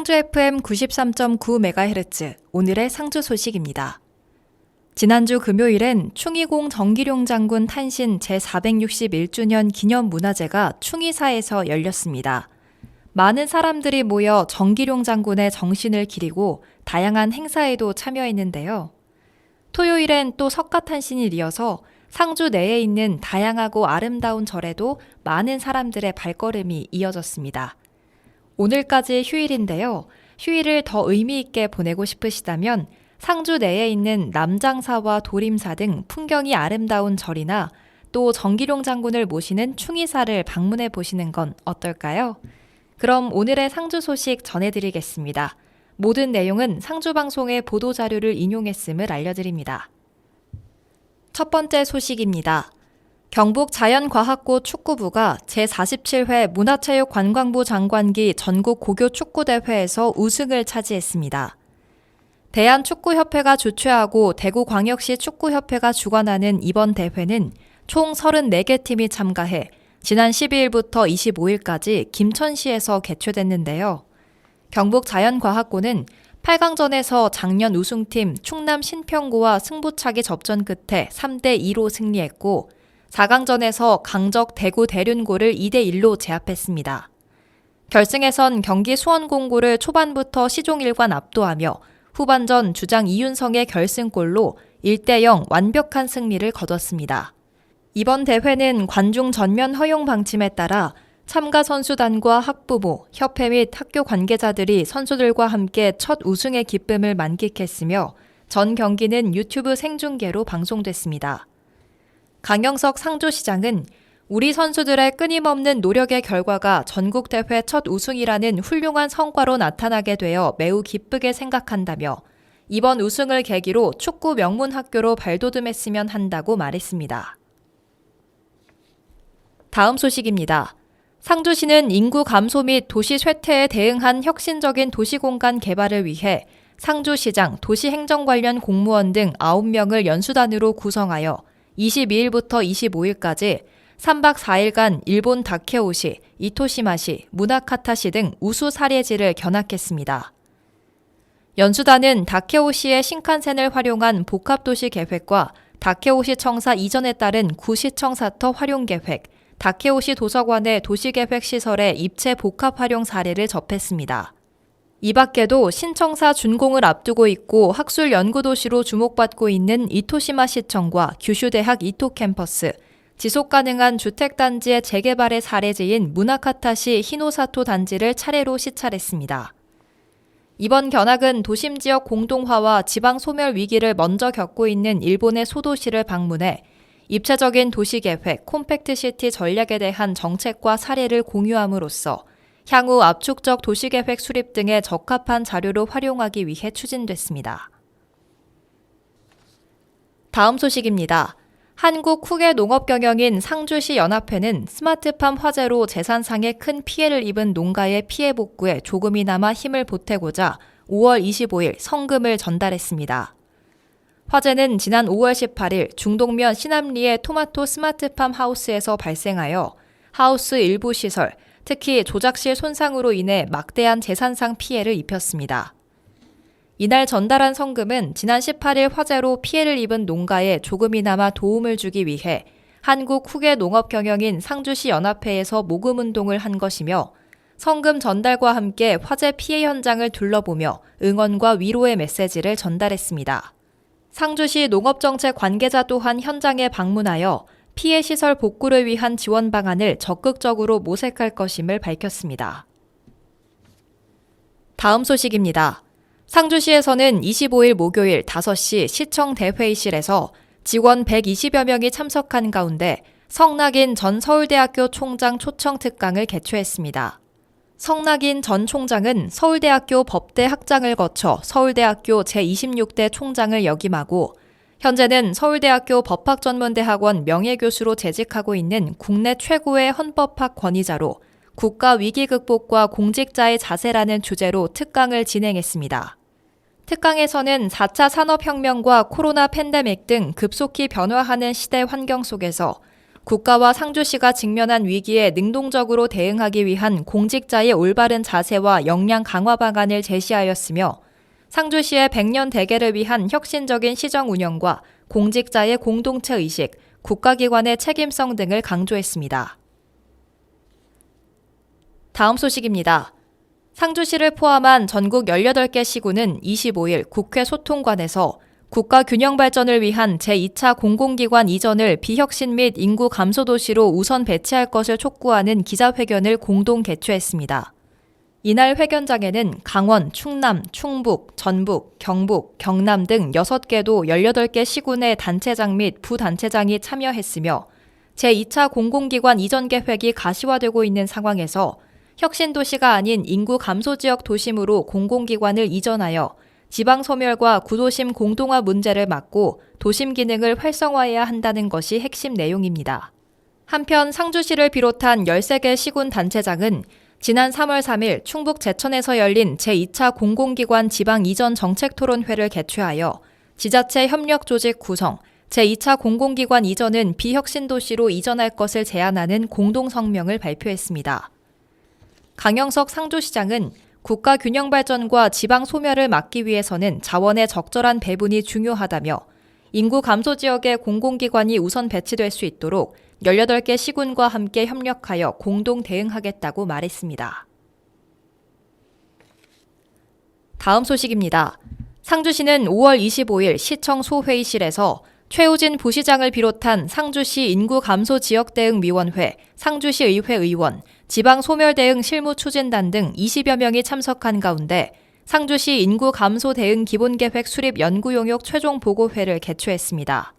상주 FM 93.9MHz 오늘의 상주 소식입니다. 지난주 금요일엔 충의공 정기룡 장군 탄신 제461주년 기념문화제가 충의사에서 열렸습니다. 많은 사람들이 모여 정기룡 장군의 정신을 기리고 다양한 행사에도 참여했는데요. 토요일엔 또 석가탄신이 이어서 상주 내에 있는 다양하고 아름다운 절에도 많은 사람들의 발걸음이 이어졌습니다. 오늘까지 휴일인데요. 휴일을 더 의미 있게 보내고 싶으시다면 상주 내에 있는 남장사와 도림사 등 풍경이 아름다운 절이나 또 정기룡 장군을 모시는 충의사를 방문해 보시는 건 어떨까요? 그럼 오늘의 상주 소식 전해드리겠습니다. 모든 내용은 상주방송의 보도자료를 인용했음을 알려드립니다. 첫 번째 소식입니다. 경북자연과학고 축구부가 제47회 문화체육관광부 장관기 전국 고교축구대회에서 우승을 차지했습니다. 대한축구협회가 주최하고 대구광역시 축구협회가 주관하는 이번 대회는 총 34개 팀이 참가해 지난 12일부터 25일까지 김천시에서 개최됐는데요. 경북자연과학고는 8강전에서 작년 우승팀 충남 신평고와 승부차기 접전 끝에 3대2로 승리했고 4강전에서 강적 대구 대륜고를 2대1로 제압했습니다. 결승에선 경기 수원공고를 초반부터 시종일관 압도하며 후반전 주장 이윤성의 결승골로 1대0 완벽한 승리를 거뒀습니다. 이번 대회는 관중 전면 허용 방침에 따라 참가 선수단과 학부모, 협회 및 학교 관계자들이 선수들과 함께 첫 우승의 기쁨을 만끽했으며 전 경기는 유튜브 생중계로 방송됐습니다. 강영석 상주시장은 우리 선수들의 끊임없는 노력의 결과가 전국대회 첫 우승이라는 훌륭한 성과로 나타나게 되어 매우 기쁘게 생각한다며 이번 우승을 계기로 축구 명문학교로 발돋움했으면 한다고 말했습니다. 다음 소식입니다. 상주시는 인구 감소 및 도시 쇠퇴에 대응한 혁신적인 도시공간 개발을 위해 상주시장, 도시행정 관련 공무원 등 9명을 연수단으로 구성하여 22일부터 25일까지 3박 4일간 일본 다케오시, 이토시마시, 무나카타시 등 우수 사례지를 견학했습니다. 연수단은 다케오시의 신칸센을 활용한 복합도시 계획과 다케오시 청사 이전에 따른 구시청사터 활용 계획, 다케오시 도서관의 도시계획 시설의 입체 복합 활용 사례를 접했습니다. 이 밖에도 신청사 준공을 앞두고 있고 학술 연구도시로 주목받고 있는 이토시마 시청과 규슈대학 이토 캠퍼스, 지속가능한 주택단지의 재개발의 사례지인 무나카타시 히노사토 단지를 차례로 시찰했습니다. 이번 견학은 도심지역 공동화와 지방 소멸 위기를 먼저 겪고 있는 일본의 소도시를 방문해 입체적인 도시계획, 콤팩트시티 전략에 대한 정책과 사례를 공유함으로써 향후 압축적 도시계획 수립 등에 적합한 자료로 활용하기 위해 추진됐습니다. 다음 소식입니다. 한국 후계 농업경영인 상주시 연합회는 스마트팜 화재로 재산상에 큰 피해를 입은 농가의 피해 복구에 조금이나마 힘을 보태고자 5월 25일 성금을 전달했습니다. 화재는 지난 5월 18일 중동면 신암리의 토마토 스마트팜 하우스에서 발생하여 하우스 일부 시설, 특히 조작실 손상으로 인해 막대한 재산상 피해를 입혔습니다. 이날 전달한 성금은 지난 18일 화재로 피해를 입은 농가에 조금이나마 도움을 주기 위해 한국 후계 농업경영인 상주시 연합회에서 모금운동을 한 것이며 성금 전달과 함께 화재 피해 현장을 둘러보며 응원과 위로의 메시지를 전달했습니다. 상주시 농업정책 관계자 또한 현장에 방문하여 피해 시설 복구를 위한 지원 방안을 적극적으로 모색할 것임을 밝혔습니다. 다음 소식입니다. 상주시에서는 25일 목요일 5시 시청 대회의실에서 직원 120여 명이 참석한 가운데 성낙인 전 서울대학교 총장 초청 특강을 개최했습니다. 성낙인 전 총장은 서울대학교 법대 학장을 거쳐 서울대학교 제26대 총장을 역임하고 현재는 서울대학교 법학전문대학원 명예교수로 재직하고 있는 국내 최고의 헌법학 권위자로 국가 위기 극복과 공직자의 자세라는 주제로 특강을 진행했습니다. 특강에서는 4차 산업혁명과 코로나 팬데믹 등 급속히 변화하는 시대 환경 속에서 국가와 상주시가 직면한 위기에 능동적으로 대응하기 위한 공직자의 올바른 자세와 역량 강화 방안을 제시하였으며 상주시의 100년 대계를 위한 혁신적인 시정 운영과 공직자의 공동체 의식, 국가기관의 책임성 등을 강조했습니다. 다음 소식입니다. 상주시를 포함한 전국 18개 시군은 25일 국회 소통관에서 국가 균형 발전을 위한 제2차 공공기관 이전을 비혁신 및 인구 감소 도시로 우선 배치할 것을 촉구하는 기자회견을 공동 개최했습니다. 이날 회견장에는 강원, 충남, 충북, 전북, 경북, 경남 등 6개도 18개 시군의 단체장 및 부단체장이 참여했으며 제2차 공공기관 이전 계획이 가시화되고 있는 상황에서 혁신도시가 아닌 인구 감소 지역 도심으로 공공기관을 이전하여 지방 소멸과 구도심 공동화 문제를 막고 도심 기능을 활성화해야 한다는 것이 핵심 내용입니다. 한편 상주시를 비롯한 13개 시군 단체장은 지난 3월 3일 충북 제천에서 열린 제2차 공공기관 지방 이전 정책 토론회를 개최하여 지자체 협력 조직 구성, 제2차 공공기관 이전은 비혁신 도시로 이전할 것을 제안하는 공동 성명을 발표했습니다. 강영석 상주시장은 국가 균형 발전과 지방 소멸을 막기 위해서는 자원의 적절한 배분이 중요하다며 인구 감소 지역의 공공기관이 우선 배치될 수 있도록 18개 시군과 함께 협력하여 공동 대응하겠다고 말했습니다. 다음 소식입니다. 상주시는 5월 25일 시청 소회의실에서 최우진 부시장을 비롯한 상주시 인구 감소 지역 대응 위원회, 상주시 의회 의원, 지방 소멸 대응 실무 추진단 등 20여 명이 참석한 가운데 상주시 인구 감소 대응 기본계획 수립 연구 용역 최종 보고회를 개최했습니다.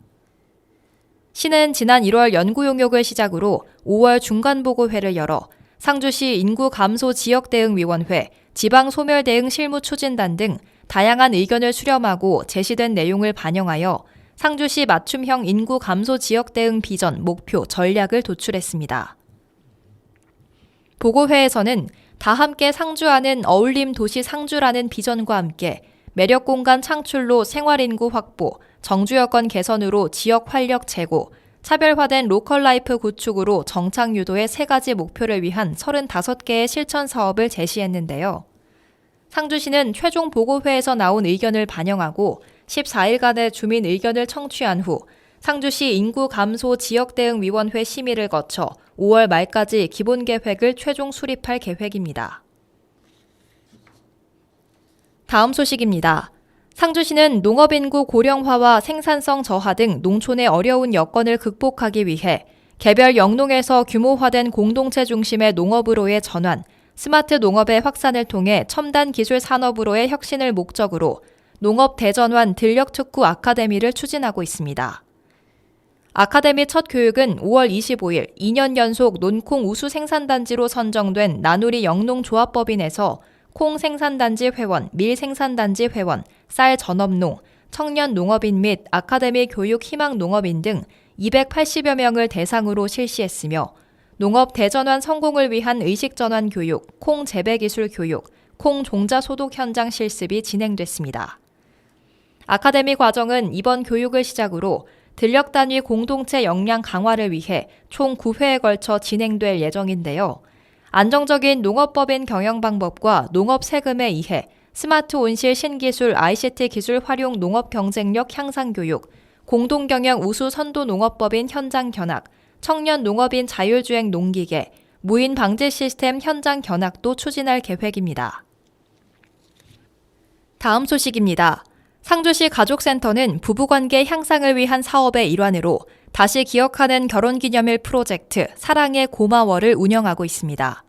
시는 지난 1월 연구 용역을 시작으로 5월 중간 보고회를 열어 상주시 인구 감소 지역 대응 위원회, 지방 소멸 대응 실무 추진단 등 다양한 의견을 수렴하고 제시된 내용을 반영하여 상주시 맞춤형 인구 감소 지역 대응 비전, 목표, 전략을 도출했습니다. 보고회에서는 다 함께 상주하는 어울림 도시 상주라는 비전과 함께 매력 공간 창출로 생활인구 확보, 정주 여건 개선으로 지역 활력 제고, 차별화된 로컬 라이프 구축으로 정착 유도의 3가지 목표를 위한 35개의 실천 사업을 제시했는데요. 상주시는 최종 보고회에서 나온 의견을 반영하고 14일간의 주민 의견을 청취한 후 상주시 인구 감소 지역 대응 위원회 심의를 거쳐 5월 말까지 기본 계획을 최종 수립할 계획입니다. 다음 소식입니다. 상주시는 농업인구 고령화와 생산성 저하 등 농촌의 어려운 여건을 극복하기 위해 개별 영농에서 규모화된 공동체 중심의 농업으로의 전환, 스마트 농업의 확산을 통해 첨단 기술 산업으로의 혁신을 목적으로 농업 대전환 들력특구 아카데미를 추진하고 있습니다. 아카데미 첫 교육은 5월 25일 2년 연속 논콩 우수 생산단지로 선정된 나누리 영농조합법인에서 콩 생산단지 회원, 밀 생산단지 회원, 쌀 전업농, 청년 농업인 및 아카데미 교육 희망 농업인 등 280여 명을 대상으로 실시했으며 농업 대전환 성공을 위한 의식전환 교육, 콩 재배기술 교육, 콩 종자 소독 현장 실습이 진행됐습니다. 아카데미 과정은 이번 교육을 시작으로 들력 단위 공동체 역량 강화를 위해 총 9회에 걸쳐 진행될 예정인데요. 안정적인 농업법인 경영 방법과 농업 세금의 이해, 스마트 온실 신기술 ICT 기술 활용 농업 경쟁력 향상 교육, 공동경영 우수 선도 농업법인 현장 견학, 청년 농업인 자율주행 농기계, 무인 방제 시스템 현장 견학도 추진할 계획입니다. 다음 소식입니다. 상주시 가족센터는 부부관계 향상을 위한 사업의 일환으로 다시 기억하는 결혼기념일 프로젝트 사랑의 고마워를 운영하고 있습니다.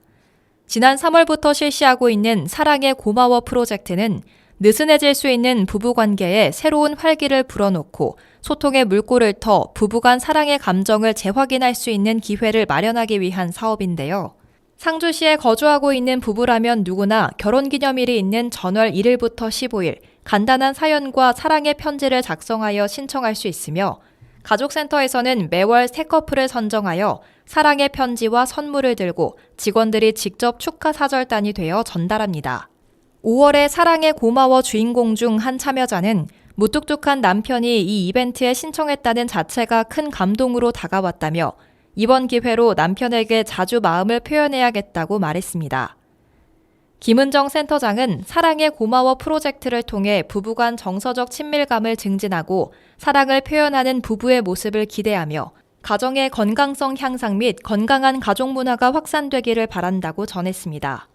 지난 3월부터 실시하고 있는 사랑의 고마워 프로젝트는 느슨해질 수 있는 부부관계에 새로운 활기를 불어넣고 소통의 물꼬를 터 부부간 사랑의 감정을 재확인할 수 있는 기회를 마련하기 위한 사업인데요. 상주시에 거주하고 있는 부부라면 누구나 결혼기념일이 있는 전월 1일부터 15일 간단한 사연과 사랑의 편지를 작성하여 신청할 수 있으며 가족센터에서는 매월 새 커플을 선정하여 사랑의 편지와 선물을 들고 직원들이 직접 축하 사절단이 되어 전달합니다. 5월의 사랑의 고마워 주인공 중 한 참여자는 무뚝뚝한 남편이 이 이벤트에 신청했다는 자체가 큰 감동으로 다가왔다며 이번 기회로 남편에게 자주 마음을 표현해야겠다고 말했습니다. 김은정 센터장은 사랑의 고마워 프로젝트를 통해 부부간 정서적 친밀감을 증진하고 사랑을 표현하는 부부의 모습을 기대하며 가정의 건강성 향상 및 건강한 가족 문화가 확산되기를 바란다고 전했습니다.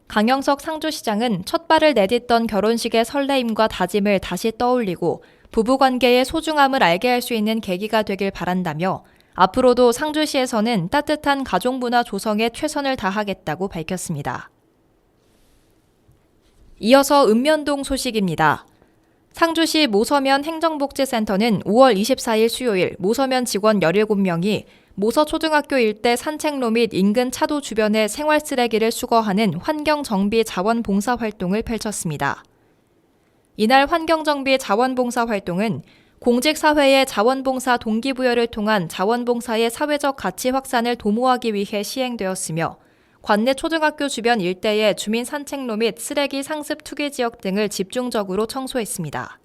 강영석 상주시장은 첫 발을 내딛던 결혼식의 설레임과 다짐을 다시 떠올리고 부부관계의 소중함을 알게 할 수 있는 계기가 되길 바란다며 앞으로도 상주시에서는 따뜻한 가족 문화 조성에 최선을 다하겠다고 밝혔습니다. 이어서 읍면동 소식입니다. 상주시 모서면 행정복지센터는 5월 24일 수요일 모서면 직원 17명이 모서초등학교 일대 산책로 및 인근 차도 주변에 생활쓰레기를 수거하는 환경정비 자원봉사활동을 펼쳤습니다. 이날 환경정비 자원봉사활동은 공직사회의 자원봉사 동기부여를 통한 자원봉사의 사회적 가치 확산을 도모하기 위해 시행되었으며 관내 초등학교 주변 일대의 주민 산책로 및 쓰레기 상습 투기 지역 등을 집중적으로 청소했습니다.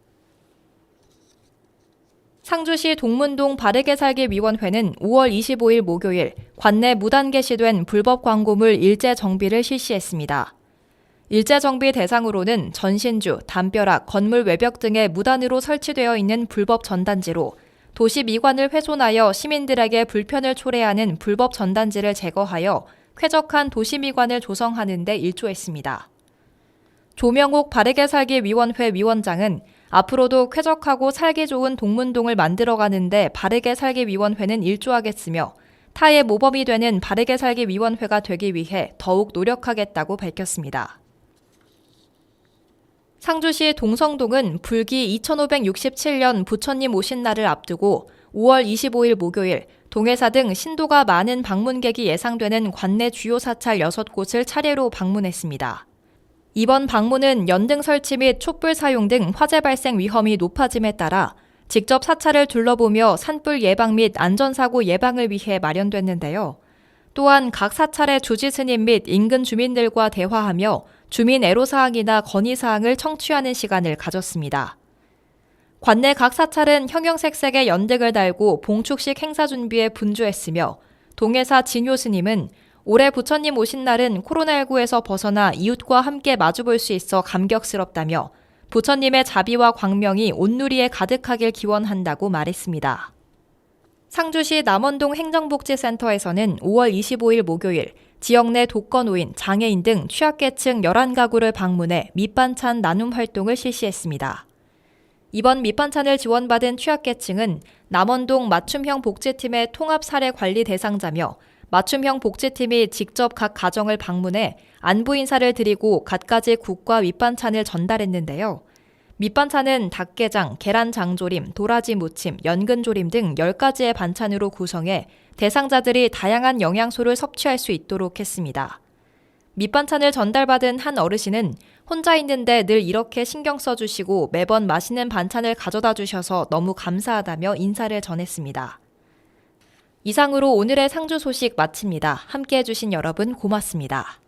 상주시 동문동 바르게 살기 위원회는 5월 25일 목요일 관내 무단 게시된 불법 광고물 일제 정비를 실시했습니다. 일제 정비 대상으로는 전신주, 담벼락, 건물 외벽 등에 무단으로 설치되어 있는 불법 전단지로 도시 미관을 훼손하여 시민들에게 불편을 초래하는 불법 전단지를 제거하여 쾌적한 도시미관을 조성하는 데 일조했습니다. 조명옥 바르게 살기 위원회 위원장은 앞으로도 쾌적하고 살기 좋은 동문동을 만들어가는 데 바르게 살기 위원회는 일조하겠으며 타의 모범이 되는 바르게 살기 위원회가 되기 위해 더욱 노력하겠다고 밝혔습니다. 상주시 동성동은 불기 2567년 부처님 오신 날을 앞두고 5월 25일 목요일 동해사 등 신도가 많은 방문객이 예상되는 관내 주요 사찰 6곳을 차례로 방문했습니다. 이번 방문은 연등 설치 및 촛불 사용 등 화재 발생 위험이 높아짐에 따라 직접 사찰을 둘러보며 산불 예방 및 안전사고 예방을 위해 마련됐는데요. 또한 각 사찰의 주지 스님 및 인근 주민들과 대화하며 주민 애로사항이나 건의사항을 청취하는 시간을 가졌습니다. 관내 각 사찰은 형형색색의 연등을 달고 봉축식 행사 준비에 분주했으며 동해사 진효 스님은 올해 부처님 오신 날은 코로나19에서 벗어나 이웃과 함께 마주볼 수 있어 감격스럽다며 부처님의 자비와 광명이 온누리에 가득하길 기원한다고 말했습니다. 상주시 남원동 행정복지센터에서는 5월 25일 목요일 지역 내 독거노인, 장애인 등 취약계층 11가구를 방문해 밑반찬 나눔 활동을 실시했습니다. 이번 밑반찬을 지원받은 취약계층은 남원동 맞춤형 복지팀의 통합 사례 관리 대상자며 맞춤형 복지팀이 직접 각 가정을 방문해 안부 인사를 드리고 갖가지 국과 밑반찬을 전달했는데요. 밑반찬은 닭게장, 계란장조림, 도라지 무침, 연근조림 등 10가지의 반찬으로 구성해 대상자들이 다양한 영양소를 섭취할 수 있도록 했습니다. 밑반찬을 전달받은 한 어르신은 혼자 있는데 늘 이렇게 신경 써주시고 매번 맛있는 반찬을 가져다 주셔서 너무 감사하다며 인사를 전했습니다. 이상으로 오늘의 상주 소식 마칩니다. 함께해 주신 여러분 고맙습니다.